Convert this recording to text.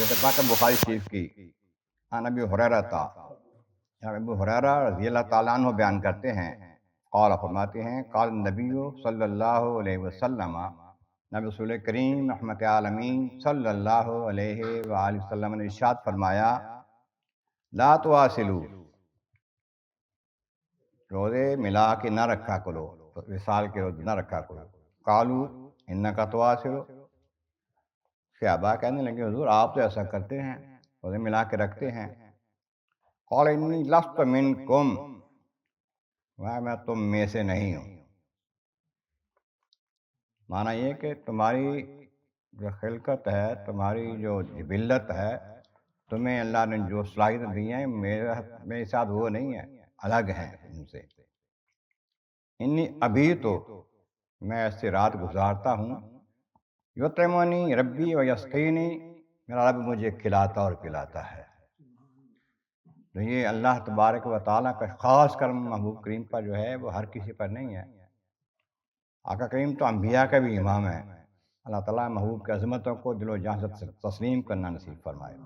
اتفاق بخاری شریف کی عن ابی ہریرہ ابو ہریرہ رضی اللہ تعالیٰ عنہ بیان کرتے ہیں، قال فرماتے ہیں، قال نبی صلی اللہ علیہ وسلم، نبی رسول کریم رحمت عالمین صلی اللہ علیہ وآلہ وسلم نے ارشاد فرمایا، لا تواصلوا، روزے ملا کے نہ رکھا کرو، وصال کے روزے نہ رکھا کرو۔ قالوا انک تواصل، صحابہ کہنے لگے حضور آپ تو ایسا کرتے ہیں، روزے ملا کے رکھتے ہیں۔ قال انی لست منکم، میں تم میں سے نہیں ہوں۔ معنی یہ کہ تمہاری جو خلقت ہے، تمہاری جو جبلت ہے، تمہیں اللہ نے جو صلاحیت دی ہیں میرے ساتھ وہ نہیں ہے، الگ ہیں ان سے۔ انی ابھی تو میں ایسے رات گزارتا ہوں، یطعمنی ربی و یسقینی، میرا رب مجھے کھلاتا اور پلاتا ہے۔ تو یہ اللہ تبارک و تعالیٰ کا خاص کرم محبوب کریم پر جو ہے وہ ہر کسی پر نہیں ہے۔ آقا کریم تو انبیاء کا بھی امام ہے۔ اللہ تعالیٰ محبوب کی عظمتوں کو دل و جان سے تسلیم کرنا نصیب فرمائے۔